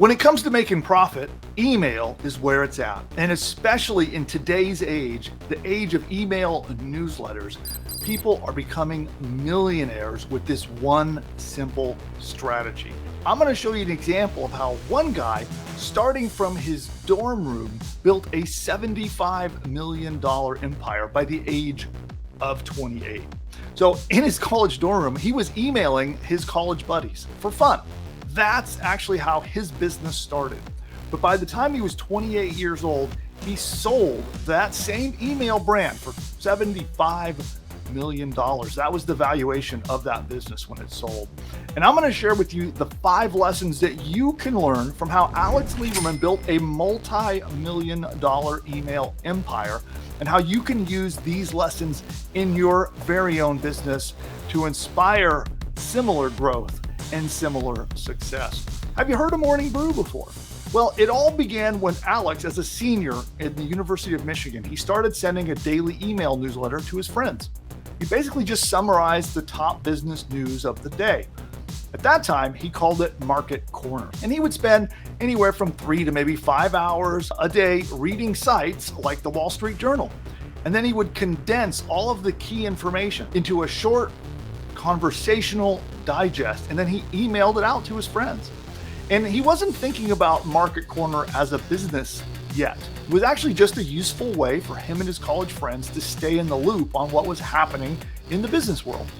When it comes to making profit, email is where it's at. And especially in today's age, the age of email newsletters, people are becoming millionaires with this one simple strategy. I'm going to show you an example of how one guy, starting from his dorm room, built a $75 million empire by the age of 28. So in his college dorm room, he was emailing his college buddies for fun. That's actually how his business started. But by the time he was 28 years old, he sold that same email brand for $75 million. That was the valuation of that business when it sold. And I'm going to share with you the 5 lessons that you can learn from how Alex Lieberman built a multi-million-dollar email empire, and how you can use these lessons in your very own business to inspire similar growth and similar success. Have you heard of Morning Brew before? Well, it all began when Alex, as a senior at the University of Michigan, he started sending a daily email newsletter to his friends. He basically just summarized the top business news of the day. At that time, he called it Market Corner, and he would spend anywhere from 3 to maybe 5 hours a day reading sites like the Wall Street Journal. And then he would condense all of the key information into a short conversational digest, and then he emailed it out to his friends. And he wasn't thinking about Market Corner as a business yet. It was actually just a useful way for him and his college friends to stay in the loop on what was happening in the business world.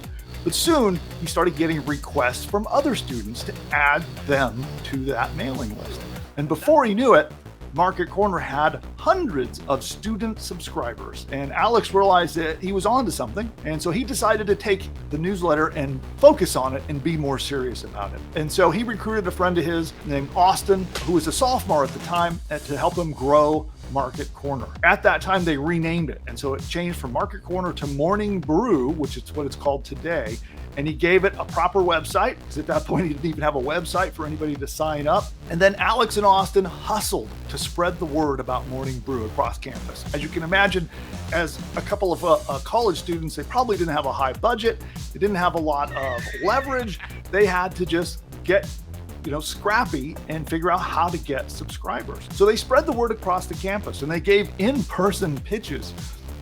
But soon he started getting requests from other students to add them to that mailing list. And before he knew it, Market Corner had hundreds of student subscribers, and Alex realized that he was onto something, and so he decided to take the newsletter and focus on it and be more serious about it. And so he recruited a friend of his named Austin, who was a sophomore at the time, to help him grow Market Corner. At that time, they renamed it, and so it changed from Market Corner to Morning Brew, which is what it's called today. And he gave it a proper website, because at that point he didn't even have a website for anybody to sign up. And then Alex and Austin hustled to spread the word about Morning Brew across campus. As you can imagine, as a couple of college students, they probably didn't have a high budget. They didn't have a lot of leverage. They had to just get scrappy and figure out how to get subscribers. So they spread the word across the campus, and they gave in-person pitches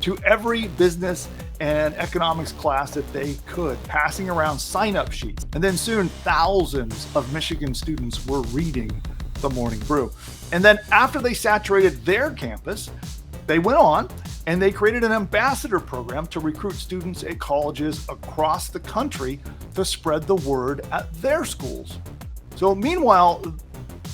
to every business and economics class that they could, passing around sign-up sheets. And then soon, thousands of Michigan students were reading the Morning Brew. And then after they saturated their campus, they went on and they created an ambassador program to recruit students at colleges across the country to spread the word at their schools. So meanwhile,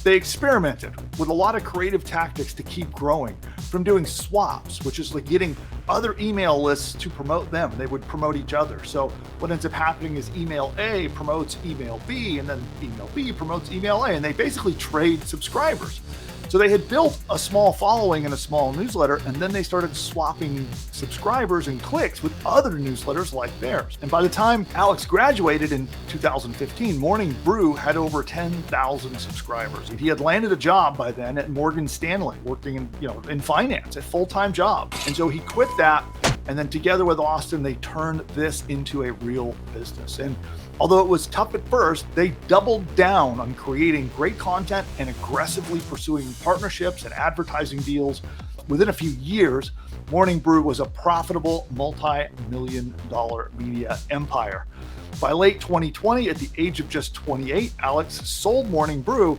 they experimented with a lot of creative tactics to keep growing, from doing swaps, which is like getting other email lists to promote them. They would promote each other. So what ends up happening is email A promotes email B, and then email B promotes email A, and they basically trade subscribers. So they had built a small following in a small newsletter, and then they started swapping subscribers and clicks with other newsletters like theirs. And by the time Alex graduated in 2015, Morning Brew had over 10,000 subscribers. He had landed a job by then at Morgan Stanley, working in finance, a full-time job. And so he quit that, and then together with Austin, they turned this into a real business. And although it was tough at first, they doubled down on creating great content and aggressively pursuing partnerships and advertising deals. Within a few years, Morning Brew was a profitable multi-million-dollar media empire. By late 2020, at the age of just 28, Alex sold Morning Brew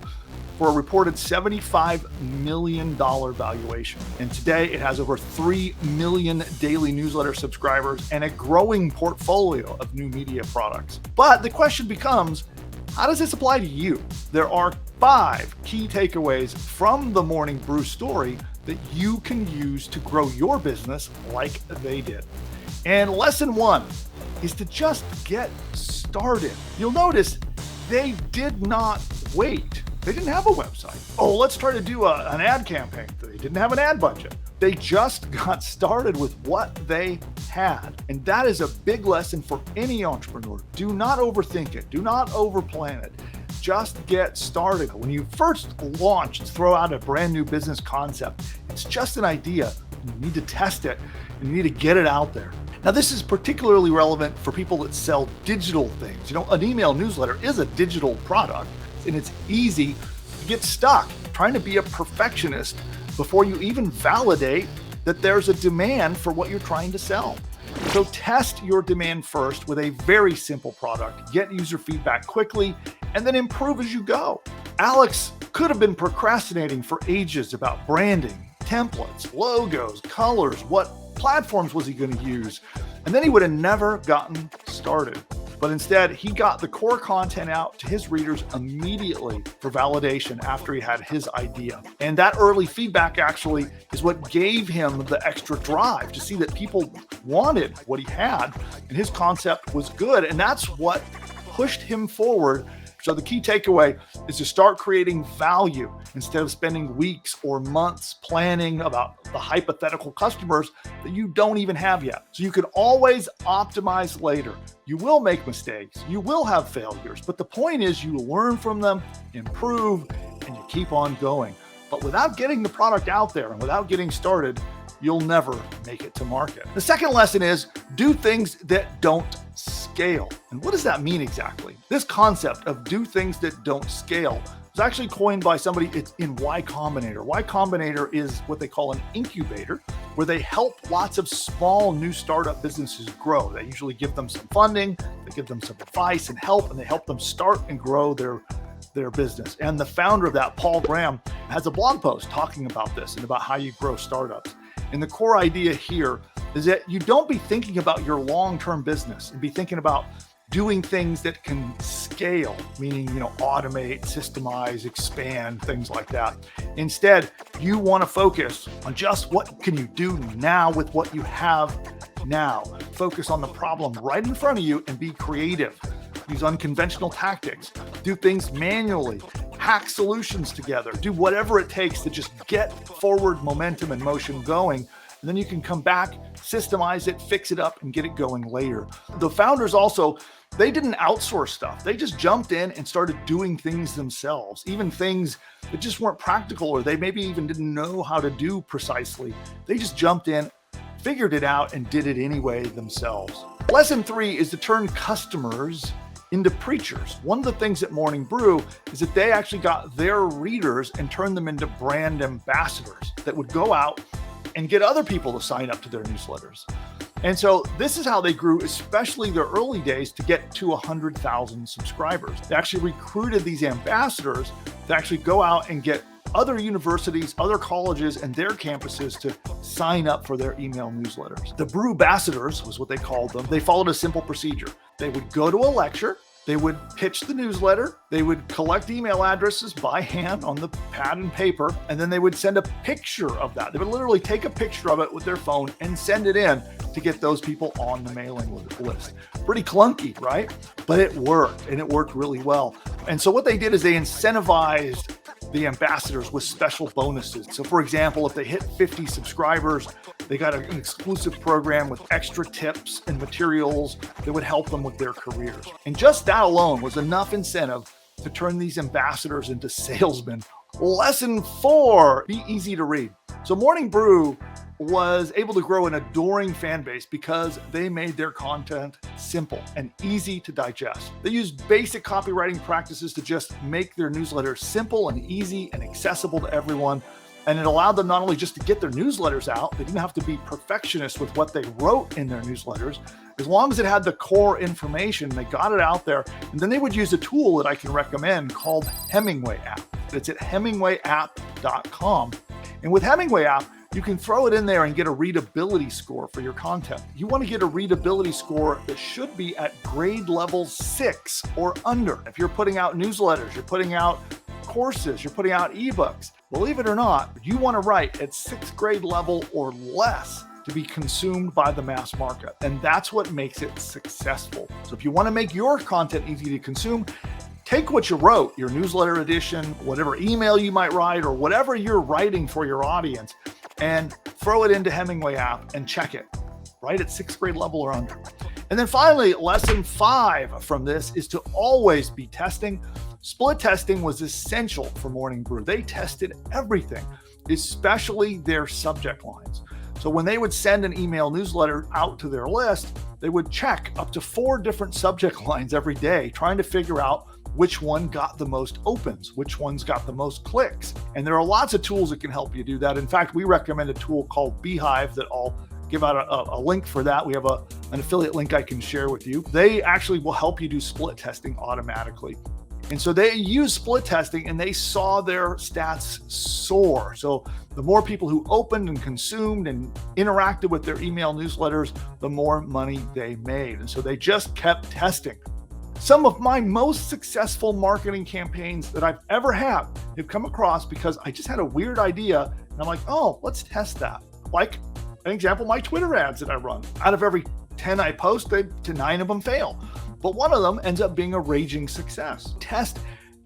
for a reported $75 million valuation. And today it has over 3 million daily newsletter subscribers and a growing portfolio of new media products. But the question becomes, how does this apply to you? There are 5 key takeaways from the Morning Brew story that you can use to grow your business like they did. And lesson 1 is to just get started. You'll notice they did not wait. They didn't have a website. Oh, let's try to do an ad campaign. They didn't have an ad budget. They just got started with what they had. And that is a big lesson for any entrepreneur. Do not overthink it. Do not overplan it. Just get started. When you first launch, throw out a brand new business concept, it's just an idea. You need to test it and you need to get it out there. Now, this is particularly relevant for people that sell digital things. An email newsletter is a digital product, and it's easy You get stuck trying to be a perfectionist before you even validate that there's a demand for what you're trying to sell. So test your demand first with a very simple product, get user feedback quickly, and then improve as you go. Alex could have been procrastinating for ages about branding, templates, logos, colors, what platforms was he going to use, and then he would have never gotten started. But instead, he got the core content out to his readers immediately for validation after he had his idea. And that early feedback actually is what gave him the extra drive to see that people wanted what he had and his concept was good. And that's what pushed him forward. So the key takeaway is to start creating value instead of spending weeks or months planning about the hypothetical customers that you don't even have yet. So you can always optimize later. You will make mistakes, you will have failures, but the point is you learn from them, improve, and you keep on going. But without getting the product out there and without getting started, you'll never make it to market. The second lesson is do things that don't scale. And what does that mean exactly? This concept of do things that don't scale was actually coined by somebody. It's in Y Combinator. Y Combinator is what they call an incubator, where they help lots of small new startup businesses grow. They usually give them some funding, they give them some advice and help, and they help them start and grow their business. And the founder of that, Paul Graham, has a blog post talking about this and about how you grow startups. And the core idea here is that you don't be thinking about your long-term business and be thinking about doing things that can scale, meaning, automate, systemize, expand, things like that. Instead, you want to focus on just what can you do now with what you have now. Focus on the problem right in front of you and be creative. Use unconventional tactics. Do things manually. Hack solutions together. Do whatever it takes to just get forward momentum and motion going. And then you can come back, systemize it, fix it up, and get it going later. The founders also, they didn't outsource stuff. They just jumped in and started doing things themselves, even things that just weren't practical or they maybe even didn't know how to do precisely. They just jumped in, figured it out, and did it anyway themselves. Lesson 3 is to turn customers into preachers. One of the things at Morning Brew is that they actually got their readers and turned them into brand ambassadors that would go out and get other people to sign up to their newsletters. And so this is how they grew, especially their early days, to get to 100,000 subscribers. They actually recruited these ambassadors to actually go out and get other universities, other colleges, and their campuses to sign up for their email newsletters. The Brew ambassadors was what they called them. They followed a simple procedure. They would go to a lecture, they would pitch the newsletter, they would collect email addresses by hand on the pad and paper, and then they would send a picture of that. They would literally take a picture of it with their phone and send it in to get those people on the mailing list. Pretty clunky, right? But it worked, and it worked really well. And so what they did is they incentivized the ambassadors with special bonuses. So for example, if they hit 50 subscribers, they got an exclusive program with extra tips and materials that would help them with their careers. And just that alone was enough incentive to turn these ambassadors into salesmen. Lesson 4, be easy to read. So Morning Brew was able to grow an adoring fan base because they made their content simple and easy to digest. They used basic copywriting practices to just make their newsletters simple and easy and accessible to everyone. And it allowed them not only just to get their newsletters out, they didn't have to be perfectionists with what they wrote in their newsletters. As long as it had the core information, they got it out there. And then they would use a tool that I can recommend called Hemingway app. It's at hemingwayapp.com. And with Hemingway app, you can throw it in there and get a readability score for your content. You want to get a readability score that should be at grade level 6 or under. If you're putting out newsletters, you're putting out courses, you're putting out ebooks, believe it or not, you want to write at 6th grade level or less to be consumed by the mass market. And that's what makes it successful. So if you want to make your content easy to consume, take what you wrote, your newsletter edition, whatever email you might write, or whatever you're writing for your audience, and throw it into Hemingway app and check it, right at 6th grade level or under. And then finally, lesson 5 from this is to always be testing. Split testing was essential for Morning Brew. They tested everything, especially their subject lines. So when they would send an email newsletter out to their list, they would check up to 4 different subject lines every day, trying to figure out which one got the most opens, which one's got the most clicks. And there are lots of tools that can help you do that. In fact, we recommend a tool called Beehive that I'll give out a link for that. We have an affiliate link I can share with you. They actually will help you do split testing automatically. And so they use split testing and they saw their stats soar. So the more people who opened and consumed and interacted with their email newsletters, the more money they made. And so they just kept testing. Some of my most successful marketing campaigns that I've ever had have come across because I just had a weird idea and I'm like, oh, let's test that. Like an example, my Twitter ads that I run. Out of every 10 I post, 9 of them fail. But one of them ends up being a raging success. Test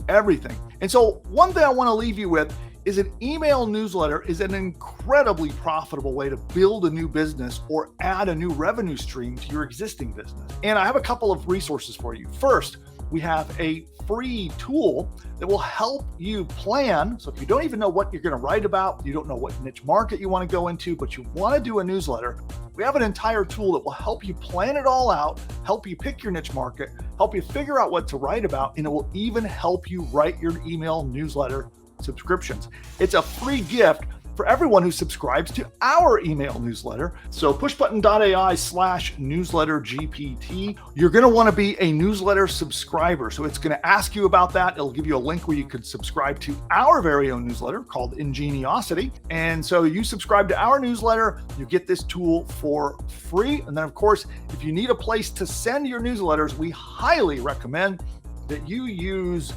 everything. And so one thing I want to leave you with is an email newsletter is an incredibly profitable way to build a new business or add a new revenue stream to your existing business. And I have a couple of resources for you. First, we have a free tool that will help you plan. So if you don't even know what you're going to write about, you don't know what niche market you want to go into, but you want to do a newsletter, we have an entire tool that will help you plan it all out, help you pick your niche market, help you figure out what to write about, and it will even help you write your email newsletter subscriptions. It's a free gift for everyone who subscribes to our email newsletter. So pushbutton.ai/newslettergpt. You're going to want to be a newsletter subscriber. So it's going to ask you about that. It'll give you a link where you could subscribe to our very own newsletter called Ingeniosity. And so you subscribe to our newsletter, you get this tool for free. And then of course, if you need a place to send your newsletters, we highly recommend that you use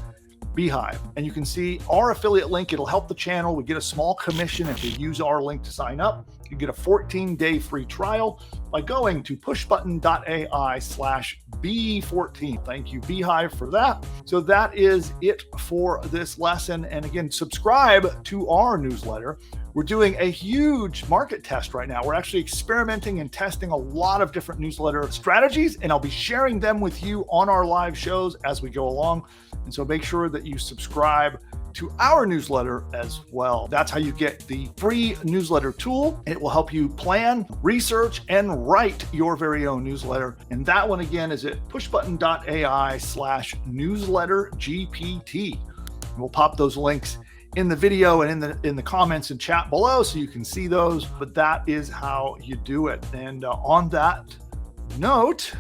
Beehive, and you can see our affiliate link. It'll help the channel. We get a small commission if you use our link to sign up. You get a 14-day free trial by going to pushbutton.ai/B14. Thank you, Beehive, for that. So that is it for this lesson. And again, subscribe to our newsletter. We're doing a huge market test right now. We're actually experimenting and testing a lot of different newsletter strategies, and I'll be sharing them with you on our live shows as we go along. And so make sure that you subscribe to our newsletter as well. That's how you get the free newsletter tool. It will help you plan, research, and write your very own newsletter. And that one again is at pushbutton.ai/newslettergpt. We'll pop those links in the video and in the comments and chat below so you can see those, but that is how you do it. And on that note,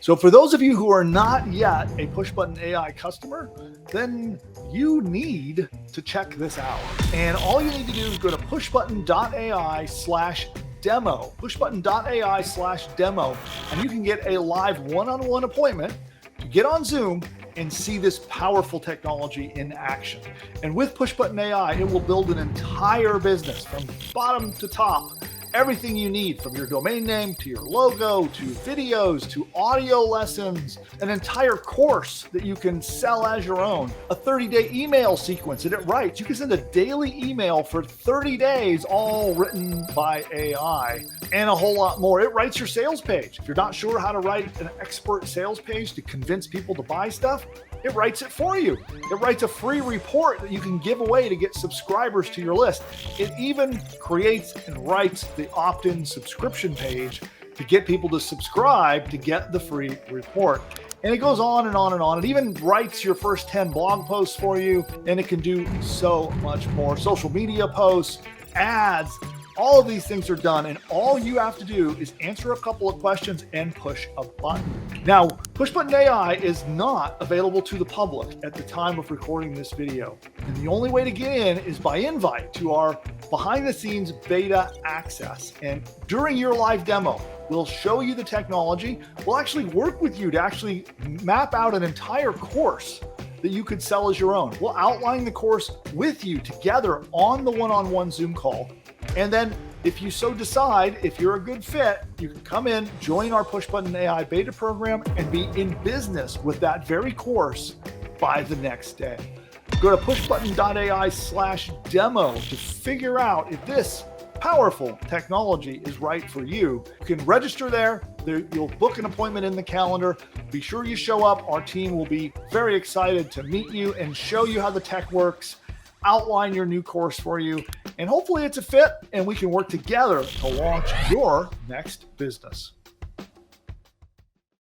so for those of you who are not yet a PushButton AI customer, then you need to check this out. And all you need to do is go to pushbutton.ai/demo, pushbutton.ai/demo, and you can get a live one-on-one appointment to get on Zoom and see this powerful technology in action. And with PushButton AI, it will build an entire business from bottom to top. Everything you need, from your domain name to your logo to videos to audio lessons, an entire course that you can sell as your own, a 30-day email sequence that it writes. You can send a daily email for 30 days, all written by AI, and a whole lot more. It writes your sales page. If you're not sure how to write an expert sales page to convince people to buy stuff, it writes it for you. It writes a free report that you can give away to get subscribers to your list. It even creates and writes the opt-in subscription page to get people to subscribe to get the free report. And it goes on and on and on. It even writes your first 10 blog posts for you, and it can do so much more. Social media posts, ads, all of these things are done, and all you have to do is answer a couple of questions and push a button. Now, PushButton AI is not available to the public at the time of recording this video. And the only way to get in is by invite to our behind-the-scenes beta access. And during your live demo, we'll show you the technology. We'll actually work with you to actually map out an entire course that you could sell as your own. We'll outline the course with you together on the one-on-one Zoom call. And then if you so decide, if you're a good fit, you can come in, join our PushButton AI beta program, and be in business with that very course by the next day. Go to pushbutton.ai/demo to figure out if this powerful technology is right for you. You can register there. You'll book an appointment in the calendar. Be sure you show up. Our team will be very excited to meet you and show you how the tech works, outline your new course for you, and hopefully it's a fit and we can work together to launch your next business.